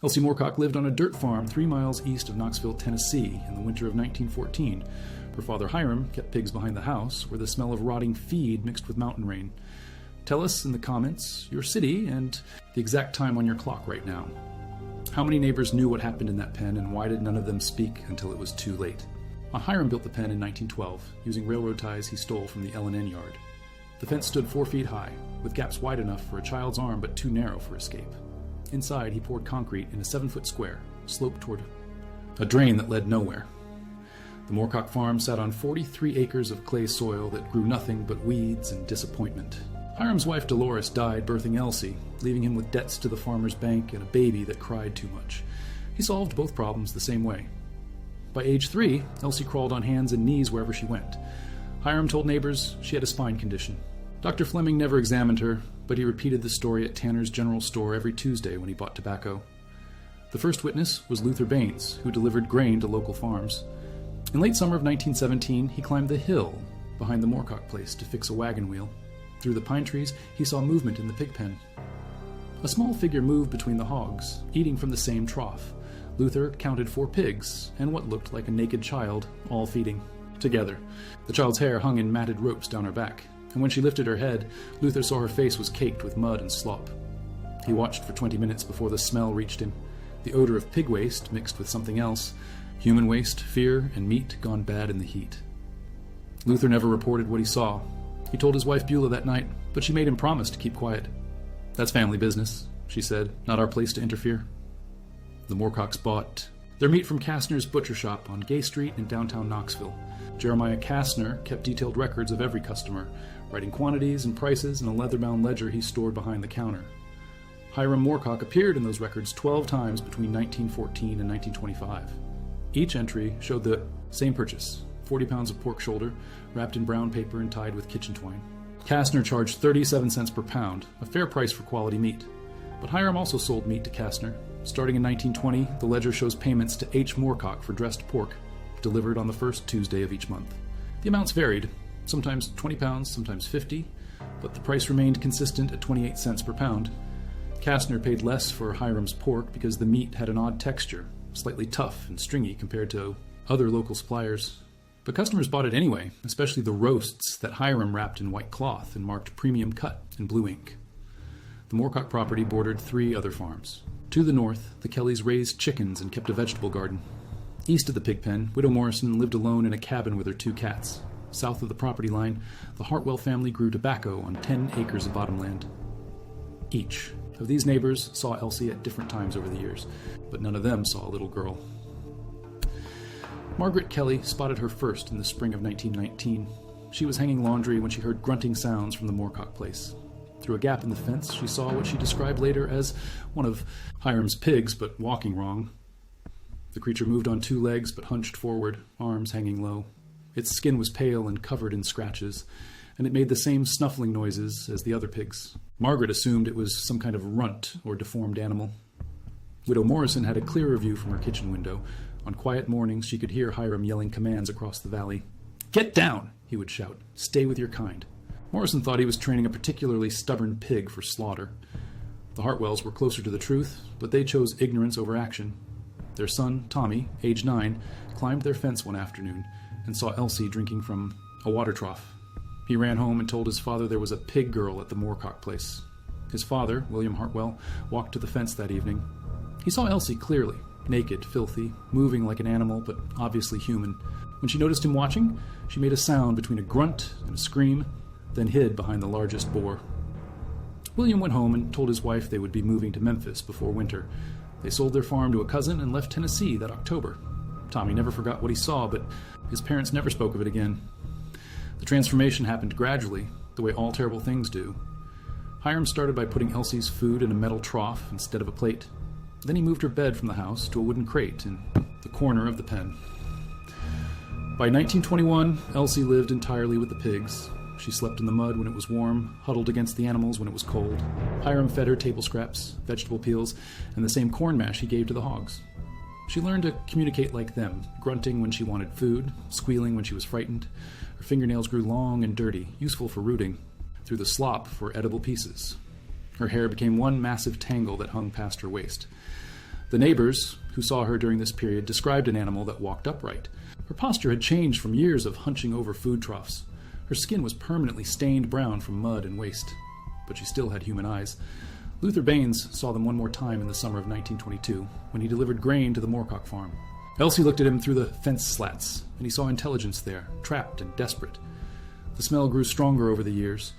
Elsie Moorcock lived on a dirt farm 3 miles east of Knoxville, Tennessee, in the winter of 1914. Her father Hiram kept pigs behind the house, where the smell of rotting feed mixed with mountain rain. Tell us in the comments your city and the exact time on your clock right now. How many neighbors knew what happened in that pen, and why did none of them speak until it was too late? Hiram built the pen in 1912, using railroad ties he stole from the L&N yard. The fence stood 4 feet high, with gaps wide enough for a child's arm but too narrow for escape. Inside, he poured concrete in a 7-foot square, sloped toward a drain that led nowhere. The Moorcock farm sat on 43 acres of clay soil that grew nothing but weeds and disappointment. Hiram's wife Dolores died birthing Elsie, leaving him with debts to the farmer's bank and a baby that cried too much. He solved both problems the same way. By age 3, Elsie crawled on hands and knees wherever she went. Hiram told neighbors she had a spine condition. Dr. Fleming never examined her, but he repeated the story at Tanner's General Store every Tuesday when he bought tobacco. The first witness was Luther Baines, who delivered grain to local farms. In late summer of 1917, he climbed the hill behind the Moorcock place to fix a wagon wheel. Through the pine trees, he saw movement in the pig pen. A small figure moved between the hogs, eating from the same trough. Luther counted 4 pigs and what looked like a naked child, all feeding together. The child's hair hung in matted ropes down her back, and when she lifted her head, Luther saw her face was caked with mud and slop. He watched for 20 minutes before the smell reached him, the odor of pig waste mixed with something else, human waste, fear, and meat gone bad in the heat. Luther never reported what he saw. He told his wife Beulah that night, but she made him promise to keep quiet. "That's family business," she said, "not our place to interfere." The Moorcocks bought their meat from Kastner's butcher shop on Gay Street in downtown Knoxville. Jeremiah Kastner kept detailed records of every customer, writing quantities and prices in a leather-bound ledger he stored behind the counter. Hiram Moorcock appeared in those records 12 times between 1914 and 1925. Each entry showed the same purchase, 40 pounds of pork shoulder, wrapped in brown paper and tied with kitchen twine. Kastner charged 37 cents per pound, a fair price for quality meat. But Hiram also sold meat to Kastner. Starting in 1920, the ledger shows payments to H. Moorcock for dressed pork, delivered on the first Tuesday of each month. The amounts varied, sometimes 20 pounds, sometimes 50, but the price remained consistent at 28 cents per pound. Kastner paid less for Hiram's pork because the meat had an odd texture, slightly tough and stringy compared to other local suppliers. But customers bought it anyway, especially the roasts that Hiram wrapped in white cloth and marked premium cut in blue ink. The Moorcock property bordered 3 other farms. To the north, the Kellys raised chickens and kept a vegetable garden. East of the pig pen, Widow Morrison lived alone in a cabin with her 2 cats. South of the property line, the Hartwell family grew tobacco on 10 acres of bottomland. Each of these neighbors saw Elsie at different times over the years, but none of them saw a little girl. Margaret Kelly spotted her first in the spring of 1919. She was hanging laundry when she heard grunting sounds from the Moorcock place. Through a gap in the fence, she saw what she described later as one of Hiram's pigs, but walking wrong. The creature moved on 2 legs, but hunched forward, arms hanging low. Its skin was pale and covered in scratches, and it made the same snuffling noises as the other pigs. Margaret assumed it was some kind of runt or deformed animal. Widow Morrison had a clearer view from her kitchen window. On quiet mornings, she could hear Hiram yelling commands across the valley. "Get down!" he would shout. "Stay with your kind." Morrison thought he was training a particularly stubborn pig for slaughter. The Hartwells were closer to the truth, but they chose ignorance over action. Their son, Tommy, age 9, climbed their fence one afternoon and saw Elsie drinking from a water trough. He ran home and told his father there was a pig girl at the Moorcock place. His father, William Hartwell, walked to the fence that evening. He saw Elsie clearly, naked, filthy, moving like an animal, but obviously human. When she noticed him watching, she made a sound between a grunt and a scream, then hid behind the largest boar. William went home and told his wife they would be moving to Memphis before winter. They sold their farm to a cousin and left Tennessee that October. Tommy never forgot what he saw, but his parents never spoke of it again. The transformation happened gradually, the way all terrible things do. Hiram started by putting Elsie's food in a metal trough instead of a plate. Then he moved her bed from the house to a wooden crate in the corner of the pen. By 1921, Elsie lived entirely with the pigs. She slept in the mud when it was warm, huddled against the animals when it was cold. Hiram fed her table scraps, vegetable peels, and the same corn mash he gave to the hogs. She learned to communicate like them, grunting when she wanted food, squealing when she was frightened. Her fingernails grew long and dirty, useful for rooting, through the slop for edible pieces. Her hair became one massive tangle that hung past her waist. The neighbors who saw her during this period described an animal that walked upright. Her posture had changed from years of hunching over food troughs. Her skin was permanently stained brown from mud and waste, but she still had human eyes. Luther Baines saw them one more time in the summer of 1922, when he delivered grain to the Moorcock farm. Elsie looked at him through the fence slats, and he saw intelligence there, trapped and desperate. The smell grew stronger over the years.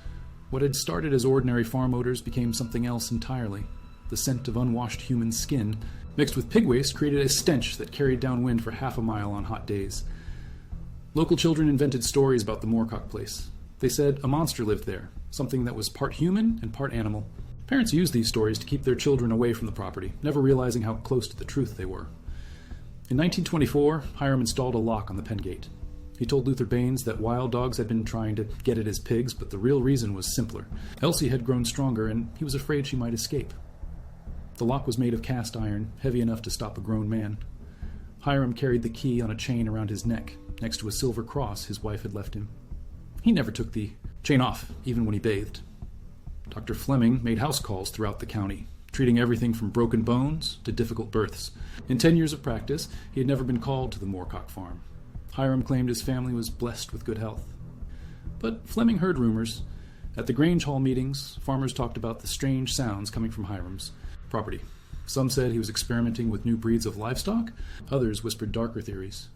What had started as ordinary farm odors became something else entirely. The scent of unwashed human skin, mixed with pig waste, created a stench that carried downwind for half a mile on hot days. Local children invented stories about the Moorcock place. They said a monster lived there, something that was part human and part animal. Parents used these stories to keep their children away from the property, never realizing how close to the truth they were. In 1924, Hiram installed a lock on the pen gate. He told Luther Baines that wild dogs had been trying to get at his pigs, but the real reason was simpler. Elsie had grown stronger, and he was afraid she might escape. The lock was made of cast iron, heavy enough to stop a grown man. Hiram carried the key on a chain around his neck, next to a silver cross his wife had left him. He never took the chain off, even when he bathed. Dr. Fleming made house calls throughout the county, treating everything from broken bones to difficult births. In 10 years of practice, he had never been called to the Moorcock farm. Hiram claimed his family was blessed with good health. But Fleming heard rumors. At the Grange Hall meetings, farmers talked about the strange sounds coming from Hiram's property. Some said he was experimenting with new breeds of livestock. Others whispered darker theories.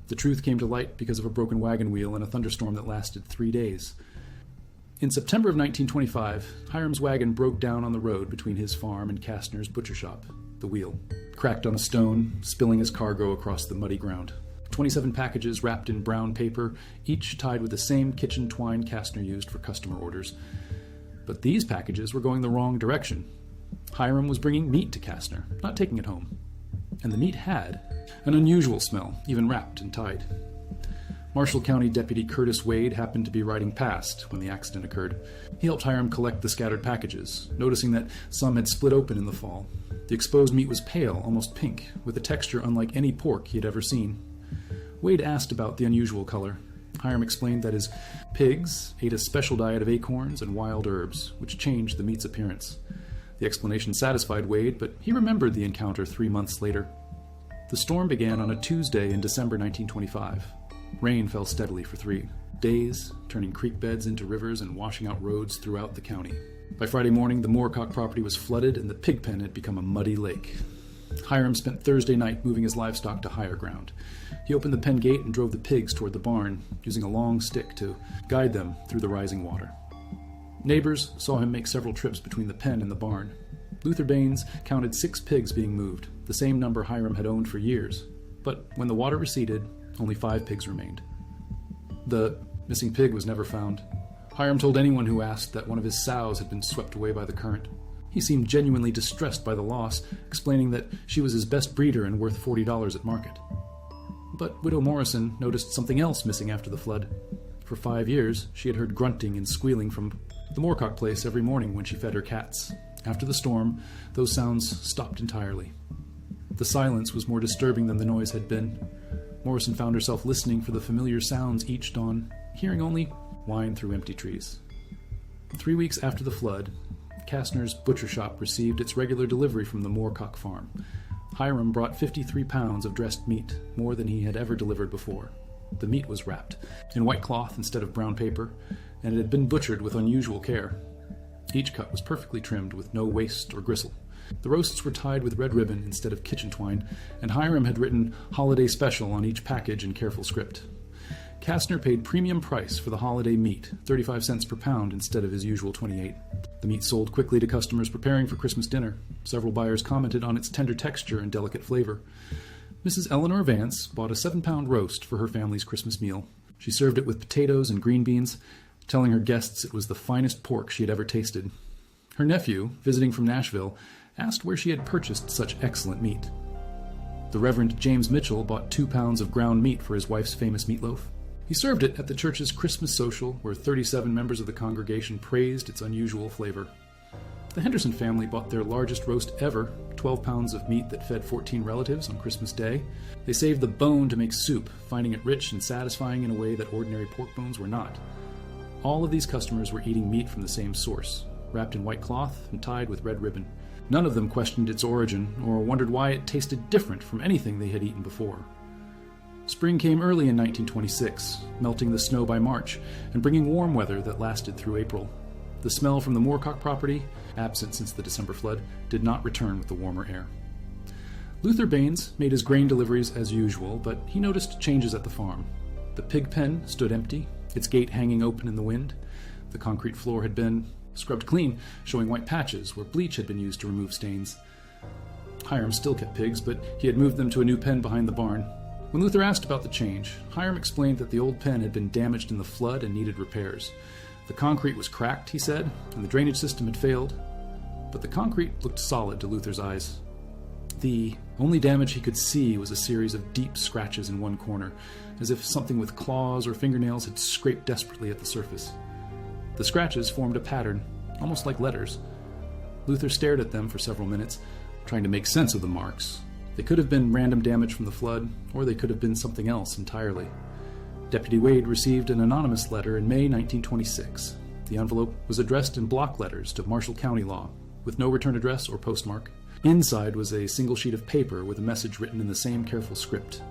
The truth came to light because of a broken wagon wheel and a thunderstorm that lasted 3 days. In September of 1925, Hiram's wagon broke down on the road between his farm and Kastner's butcher shop. The wheel cracked on a stone, spilling his cargo across the muddy ground. 27 packages wrapped in brown paper, each tied with the same kitchen twine Kastner used for customer orders. But these packages were going the wrong direction. Hiram was bringing meat to Kastner, not taking it home. And the meat had an unusual smell, even wrapped and tied. Marshall County Deputy Curtis Wade happened to be riding past when the accident occurred. He helped Hiram collect the scattered packages, noticing that some had split open in the fall. The exposed meat was pale, almost pink, with a texture unlike any pork he had ever seen. Wade asked about the unusual color. Hiram explained that his pigs ate a special diet of acorns and wild herbs, which changed the meat's appearance. The explanation satisfied Wade, but he remembered the encounter 3 months later. The storm began on a Tuesday in December 1925. Rain fell steadily for 3 days, turning creek beds into rivers and washing out roads throughout the county. By Friday morning, the Moorcock property was flooded and the pig pen had become a muddy lake. Hiram spent Thursday night moving his livestock to higher ground. He opened the pen gate and drove the pigs toward the barn, using a long stick to guide them through the rising water. Neighbors saw him make several trips between the pen and the barn. Luther Baines counted 6 pigs being moved, the same number Hiram had owned for years. But when the water receded, only 5 pigs remained. The missing pig was never found. Hiram told anyone who asked that one of his sows had been swept away by the current. He seemed genuinely distressed by the loss, explaining that she was his best breeder and worth $40 at market. But Widow Morrison noticed something else missing after the flood. For 5 years, she had heard grunting and squealing from the Moorcock place every morning when she fed her cats. After the storm, those sounds stopped entirely. The silence was more disturbing than the noise had been. Morrison found herself listening for the familiar sounds each dawn, hearing only whine through empty trees. 3 weeks after the flood, Kastner's butcher shop received its regular delivery from the Moorcock farm. Hiram brought 53 pounds of dressed meat, more than he had ever delivered before. The meat was wrapped in white cloth instead of brown paper, and it had been butchered with unusual care. Each cut was perfectly trimmed with no waste or gristle. The roasts were tied with red ribbon instead of kitchen twine, and Hiram had written "Holiday Special" on each package in careful script. Kastner paid premium price for the holiday meat, 35 cents per pound instead of his usual 28. The meat sold quickly to customers preparing for Christmas dinner. Several buyers commented on its tender texture and delicate flavor. Mrs. Eleanor Vance bought a 7-pound roast for her family's Christmas meal. She served it with potatoes and green beans, telling her guests it was the finest pork she had ever tasted. Her nephew, visiting from Nashville, asked where she had purchased such excellent meat. The Reverend James Mitchell bought 2 pounds of ground meat for his wife's famous meatloaf. He served it at the church's Christmas social, where 37 members of the congregation praised its unusual flavor. The Henderson family bought their largest roast ever, 12 pounds of meat that fed 14 relatives on Christmas Day. They saved the bone to make soup, finding it rich and satisfying in a way that ordinary pork bones were not. All of these customers were eating meat from the same source, wrapped in white cloth and tied with red ribbon. None of them questioned its origin or wondered why it tasted different from anything they had eaten before. Spring came early in 1926, melting the snow by March and bringing warm weather that lasted through April. The smell from the Moorcock property, absent since the December flood, did not return with the warmer air. Luther Baines made his grain deliveries as usual, but he noticed changes at the farm. The pig pen stood empty, its gate hanging open in the wind. The concrete floor had been scrubbed clean, showing white patches where bleach had been used to remove stains. Hiram still kept pigs, but he had moved them to a new pen behind the barn. When Luther asked about the change, Hiram explained that the old pen had been damaged in the flood and needed repairs. The concrete was cracked, he said, and the drainage system had failed, but the concrete looked solid to Luther's eyes. The only damage he could see was a series of deep scratches in one corner, as if something with claws or fingernails had scraped desperately at the surface. The scratches formed a pattern, almost like letters. Luther stared at them for several minutes, trying to make sense of the marks. They could have been random damage from the flood, or they could have been something else entirely. Deputy Wade received an anonymous letter in May 1926. The envelope was addressed in block letters to Marshall County Law, with no return address or postmark. Inside was a single sheet of paper with a message written in the same careful script.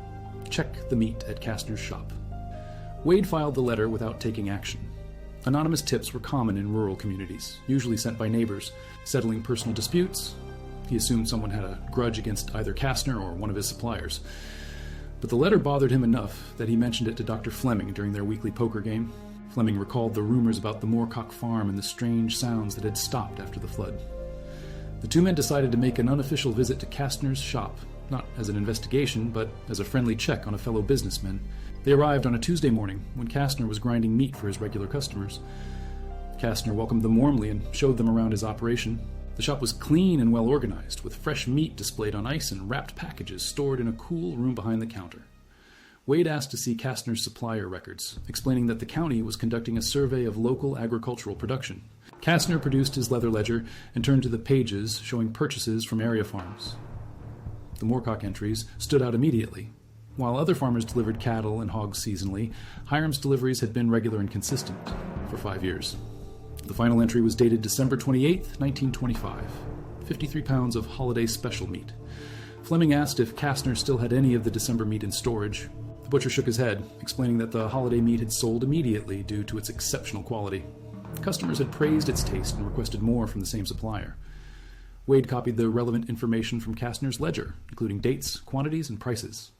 Check the meat at Kastner's shop. Wade filed the letter without taking action. Anonymous tips were common in rural communities, usually sent by neighbors, settling personal disputes. He assumed someone had a grudge against either Kastner or one of his suppliers. But the letter bothered him enough that he mentioned it to Dr. Fleming during their weekly poker game. Fleming recalled the rumors about the Moorcock farm and the strange sounds that had stopped after the flood. The two men decided to make an unofficial visit to Kastner's shop, not as an investigation, but as a friendly check on a fellow businessman. They arrived on a Tuesday morning when Kastner was grinding meat for his regular customers. Kastner welcomed them warmly and showed them around his operation. The shop was clean and well organized, with fresh meat displayed on ice and wrapped packages stored in a cool room behind the counter. Wade asked to see Kastner's supplier records, explaining that the county was conducting a survey of local agricultural production. Kastner produced his leather ledger and turned to the pages showing purchases from area farms. The Moorcock entries stood out immediately. While other farmers delivered cattle and hogs seasonally, Hiram's deliveries had been regular and consistent for 5 years. The final entry was dated December 28, 1925. 53 pounds of holiday special meat. Fleming asked if Kastner still had any of the December meat in storage. The butcher shook his head, explaining that the holiday meat had sold immediately due to its exceptional quality. Customers had praised its taste and requested more from the same supplier. Wade copied the relevant information from Kastner's ledger, including dates, quantities, and prices.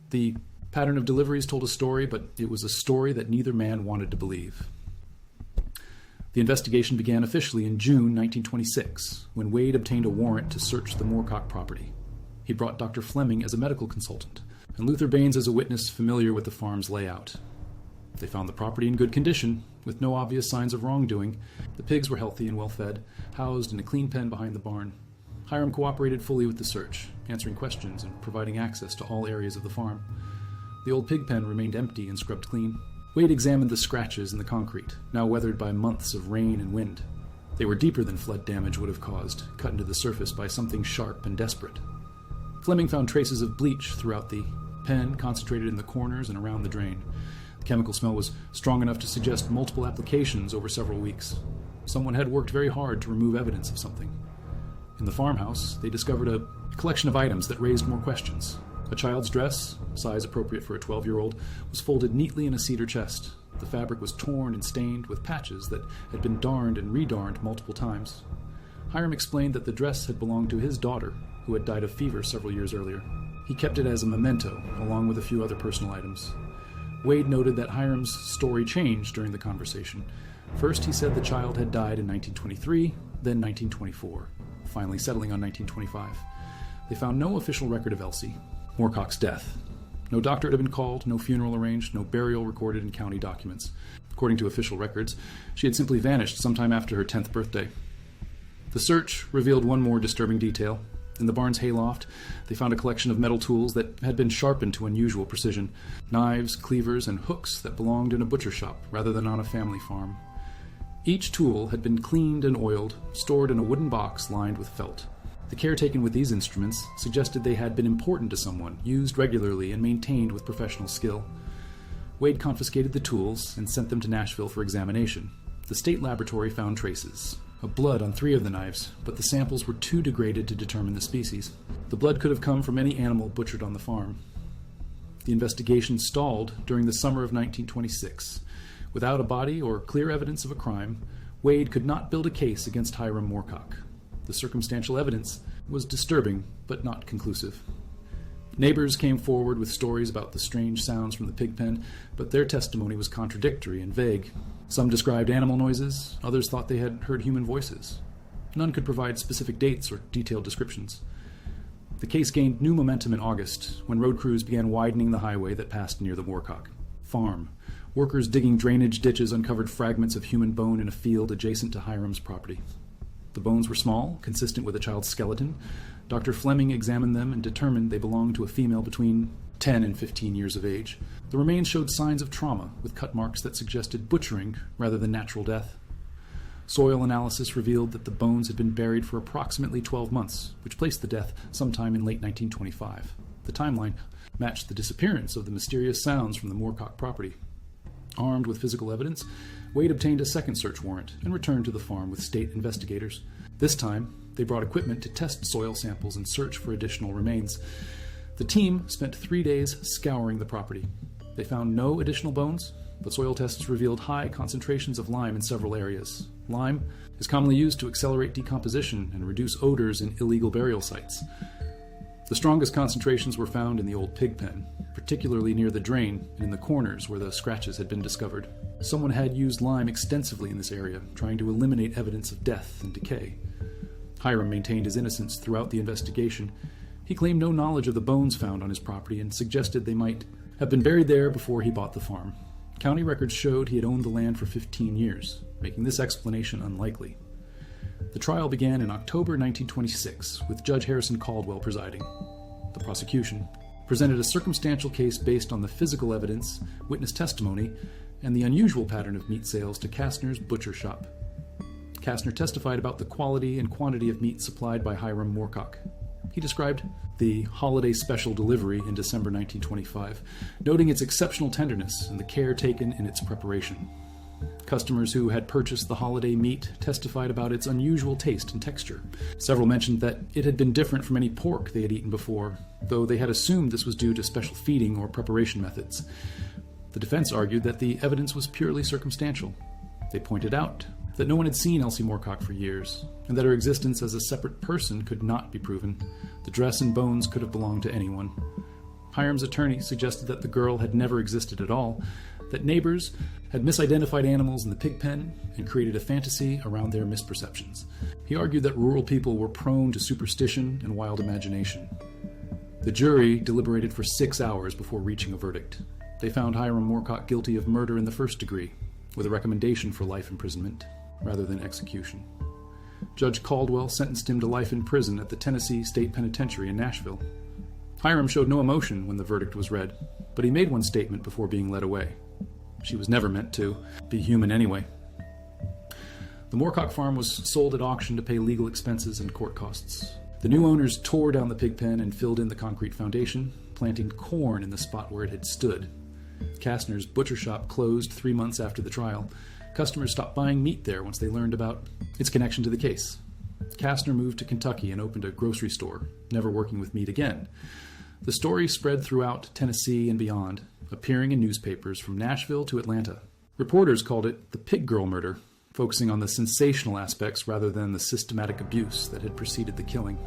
The pattern of deliveries told a story, but it was a story that neither man wanted to believe. The investigation began officially in June 1926, when Wade obtained a warrant to search the Moorcock property. He brought Dr. Fleming as a medical consultant, and Luther Baines as a witness familiar with the farm's layout. They found the property in good condition, with no obvious signs of wrongdoing. The pigs were healthy and well-fed, housed in a clean pen behind the barn. Hiram cooperated fully with the search, answering questions and providing access to all areas of the farm. The old pig pen remained empty and scrubbed clean. Wade examined the scratches in the concrete, now weathered by months of rain and wind. They were deeper than flood damage would have caused, cut into the surface by something sharp and desperate. Fleming found traces of bleach throughout the pen, concentrated in the corners and around the drain. The chemical smell was strong enough to suggest multiple applications over several weeks. Someone had worked very hard to remove evidence of something. In the farmhouse, they discovered a collection of items that raised more questions. A child's dress, size appropriate for a 12-year-old, was folded neatly in a cedar chest. The fabric was torn and stained with patches that had been darned and redarned multiple times. Hiram explained that the dress had belonged to his daughter, who had died of fever several years earlier. He kept it as a memento, along with a few other personal items. Wade noted that Hiram's story changed during the conversation. First, he said the child had died in 1923, then 1924, finally settling on 1925. They found no official record of Elsie, Moorcock's death. No doctor had been called, no funeral arranged, no burial recorded in county documents. According to official records, she had simply vanished sometime after her 10th birthday. The search revealed one more disturbing detail. In the barn's hayloft, they found a collection of metal tools that had been sharpened to unusual precision. Knives, cleavers, and hooks that belonged in a butcher shop rather than on a family farm. Each tool had been cleaned and oiled, stored in a wooden box lined with felt. The care taken with these instruments suggested they had been important to someone, used regularly and maintained with professional skill. Wade confiscated the tools and sent them to Nashville for examination. The state laboratory found traces of blood on 3 of the knives, but the samples were too degraded to determine the species. The blood could have come from any animal butchered on the farm. The investigation stalled during the summer of 1926. Without a body or clear evidence of a crime, Wade could not build a case against Hiram Moorcock. The circumstantial evidence was disturbing, but not conclusive. Neighbors came forward with stories about the strange sounds from the pig pen, but their testimony was contradictory and vague. Some described animal noises, others thought they had heard human voices. None could provide specific dates or detailed descriptions. The case gained new momentum in August, when road crews began widening the highway that passed near the Moorcock farm. Workers digging drainage ditches uncovered fragments of human bone in a field adjacent to Hiram's property. The bones were small, consistent with a child's skeleton. Dr. Fleming examined them and determined they belonged to a female between 10 and 15 years of age. The remains showed signs of trauma, with cut marks that suggested butchering rather than natural death. Soil analysis revealed that the bones had been buried for approximately 12 months, which placed the death sometime in late 1925. The timeline matched the disappearance of the mysterious sounds from the Moorcock property. Armed with physical evidence, Wade obtained a second search warrant and returned to the farm with state investigators. This time, they brought equipment to test soil samples and search for additional remains. The team spent 3 days scouring the property. They found no additional bones, but soil tests revealed high concentrations of lime in several areas. Lime is commonly used to accelerate decomposition and reduce odors in illegal burial sites. The strongest concentrations were found in the old pig pen, particularly near the drain and in the corners where the scratches had been discovered. Someone had used lime extensively in this area, trying to eliminate evidence of death and decay. Hiram maintained his innocence throughout the investigation. He claimed no knowledge of the bones found on his property and suggested they might have been buried there before he bought the farm. County records showed he had owned the land for 15 years, making this explanation unlikely. The trial began in October 1926, with Judge Harrison Caldwell presiding. The prosecution presented a circumstantial case based on the physical evidence, witness testimony, and the unusual pattern of meat sales to Kastner's butcher shop. Kastner testified about the quality and quantity of meat supplied by Hiram Moorcock. He described the holiday special delivery in December 1925, noting its exceptional tenderness and the care taken in its preparation. Customers who had purchased the holiday meat testified about its unusual taste and texture. Several mentioned that it had been different from any pork they had eaten before, though they had assumed this was due to special feeding or preparation methods. The defense argued that the evidence was purely circumstantial. They pointed out that no one had seen Elsie Moorcock for years, and that her existence as a separate person could not be proven. The dress and bones could have belonged to anyone. Hiram's attorney suggested that the girl had never existed at all, that neighbors had misidentified animals in the pig pen and created a fantasy around their misperceptions. He argued that rural people were prone to superstition and wild imagination. The jury deliberated for 6 hours before reaching a verdict. They found Hiram Moorcock guilty of murder in the first degree, with a recommendation for life imprisonment rather than execution. Judge Caldwell sentenced him to life in prison at the Tennessee State Penitentiary in Nashville. Hiram showed no emotion when the verdict was read, but he made one statement before being led away. She was never meant to be human anyway. The Moorcock farm was sold at auction to pay legal expenses and court costs. The new owners tore down the pig pen and filled in the concrete foundation, planting corn in the spot where it had stood. Kastner's butcher shop closed 3 months after the trial. Customers stopped buying meat there once they learned about its connection to the case. Kastner moved to Kentucky and opened a grocery store, never working with meat again. The story spread throughout Tennessee and beyond, appearing in newspapers from Nashville to Atlanta. Reporters called it the pig girl murder, focusing on the sensational aspects rather than the systematic abuse that had preceded the killing.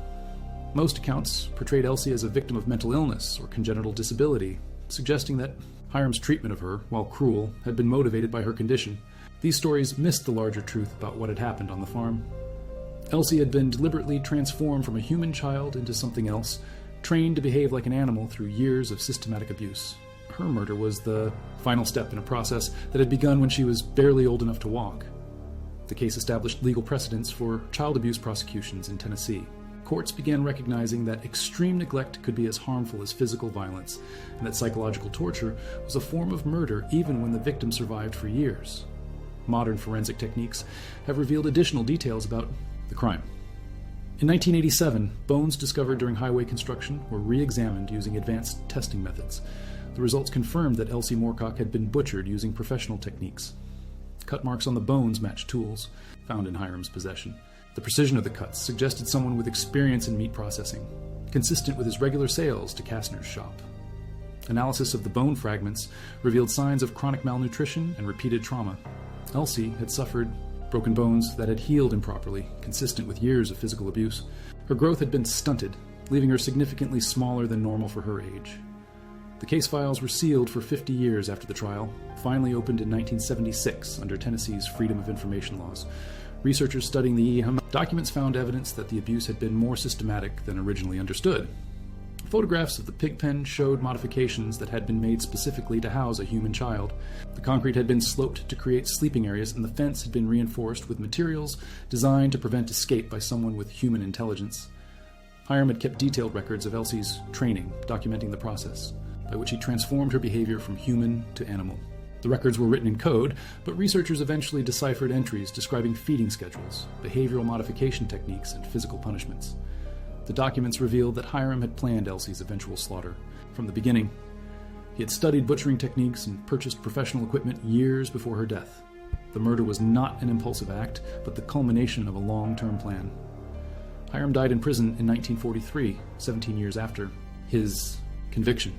Most accounts portrayed Elsie as a victim of mental illness or congenital disability, suggesting that Hiram's treatment of her, while cruel, had been motivated by her condition. These stories missed the larger truth about what had happened on the farm. Elsie had been deliberately transformed from a human child into something else, trained to behave like an animal through years of systematic abuse. Her murder was the final step in a process that had begun when she was barely old enough to walk. The case established legal precedents for child abuse prosecutions in Tennessee. Courts began recognizing that extreme neglect could be as harmful as physical violence, and that psychological torture was a form of murder even when the victim survived for years. Modern forensic techniques have revealed additional details about the crime. In 1987, bones discovered during highway construction were re-examined using advanced testing methods. The results confirmed that Elsie Moorcock had been butchered using professional techniques. Cut marks on the bones matched tools found in Hiram's possession. The precision of the cuts suggested someone with experience in meat processing, consistent with his regular sales to Kastner's shop. Analysis of the bone fragments revealed signs of chronic malnutrition and repeated trauma. Elsie had suffered broken bones that had healed improperly, consistent with years of physical abuse. Her growth had been stunted, leaving her significantly smaller than normal for her age. The case files were sealed for 50 years after the trial, finally opened in 1976 under Tennessee's Freedom of Information laws. Researchers studying the EHM documents found evidence that the abuse had been more systematic than originally understood. Photographs of the pig pen showed modifications that had been made specifically to house a human child. The concrete had been sloped to create sleeping areas, and the fence had been reinforced with materials designed to prevent escape by someone with human intelligence. Hiram had kept detailed records of Elsie's training, documenting the process by which he transformed her behavior from human to animal. The records were written in code, but researchers eventually deciphered entries describing feeding schedules, behavioral modification techniques, and physical punishments. The documents revealed that Hiram had planned Elsie's eventual slaughter. From the beginning, he had studied butchering techniques and purchased professional equipment years before her death. The murder was not an impulsive act, but the culmination of a long-term plan. Hiram died in prison in 1943, 17 years after his conviction.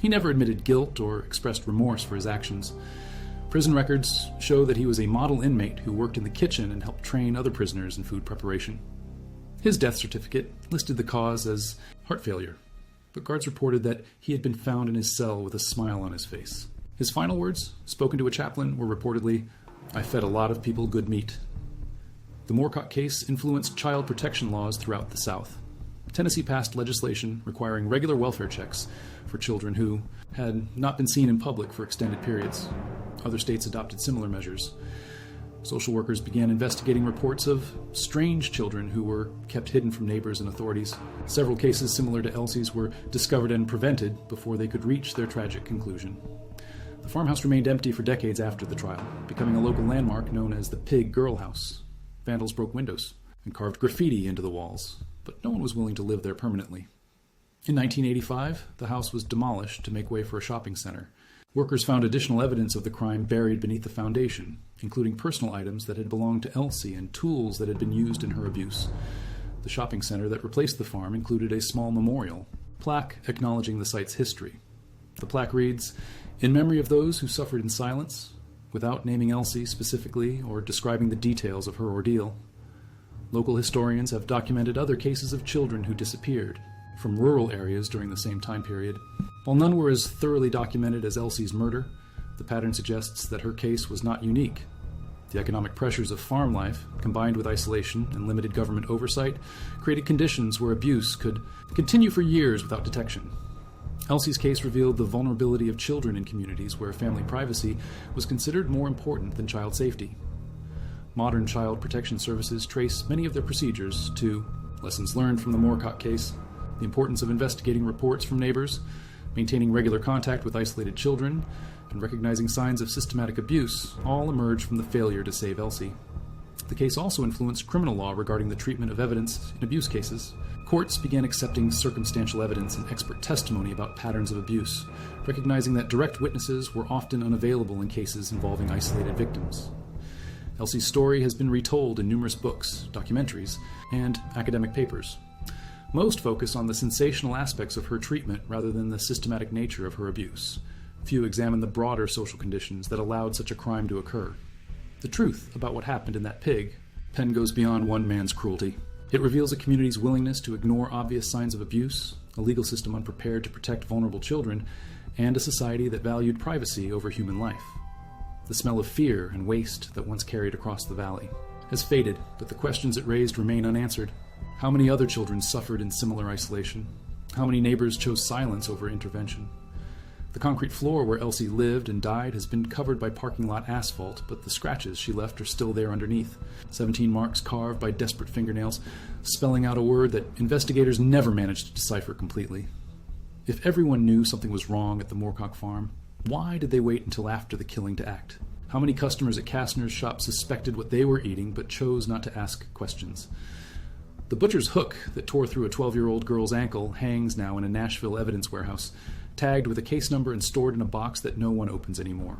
He never admitted guilt or expressed remorse for his actions. Prison records show that he was a model inmate who worked in the kitchen and helped train other prisoners in food preparation. His death certificate listed the cause as heart failure, but guards reported that he had been found in his cell with a smile on his face. His final words, spoken to a chaplain, were reportedly, "I fed a lot of people good meat." The Moorcock case influenced child protection laws throughout the South. Tennessee passed legislation requiring regular welfare checks for children who had not been seen in public for extended periods. Other states adopted similar measures. Social workers began investigating reports of strange children who were kept hidden from neighbors and authorities. Several cases similar to Elsie's were discovered and prevented before they could reach their tragic conclusion. The farmhouse remained empty for decades after the trial, becoming a local landmark known as the Pig Girl House. Vandals broke windows and carved graffiti into the walls, but no one was willing to live there permanently. In 1985, the house was demolished to make way for a shopping center. Workers found additional evidence of the crime buried beneath the foundation, including personal items that had belonged to Elsie and tools that had been used in her abuse. The shopping center that replaced the farm included a small memorial plaque acknowledging the site's history. The plaque reads, "In memory of those who suffered in silence, without naming Elsie specifically or describing the details of her ordeal. Local historians have documented other cases of children who disappeared from rural areas during the same time period. While none were as thoroughly documented as Elsie's murder, the pattern suggests that her case was not unique. The economic pressures of farm life, combined with isolation and limited government oversight, created conditions where abuse could continue for years without detection. Elsie's case revealed the vulnerability of children in communities where family privacy was considered more important than child safety. Modern child protection services trace many of their procedures to lessons learned from the Moorcock case, the importance of investigating reports from neighbors, maintaining regular contact with isolated children, and recognizing signs of systematic abuse all emerge from the failure to save Elsie. The case also influenced criminal law regarding the treatment of evidence in abuse cases. Courts began accepting circumstantial evidence and expert testimony about patterns of abuse, recognizing that direct witnesses were often unavailable in cases involving isolated victims. Elsie's story has been retold in numerous books, documentaries, and academic papers. Most focus on the sensational aspects of her treatment rather than the systematic nature of her abuse. Few examine the broader social conditions that allowed such a crime to occur. The truth about what happened in that pig pen goes beyond one man's cruelty. It reveals a community's willingness to ignore obvious signs of abuse, a legal system unprepared to protect vulnerable children, and a society that valued privacy over human life. The smell of fear and waste that once carried across the valley has faded, but the questions it raised remain unanswered. How many other children suffered in similar isolation? How many neighbors chose silence over intervention? The concrete floor where Elsie lived and died has been covered by parking lot asphalt, but the scratches she left are still there underneath. 17 marks carved by desperate fingernails, spelling out a word that investigators never managed to decipher completely. If everyone knew something was wrong at the Moorcock farm, why did they wait until after the killing to act? How many customers at Kastner's shop suspected what they were eating but chose not to ask questions? The butcher's hook that tore through a 12-year-old girl's ankle hangs now in a Nashville evidence warehouse, tagged with a case number and stored in a box that no one opens anymore.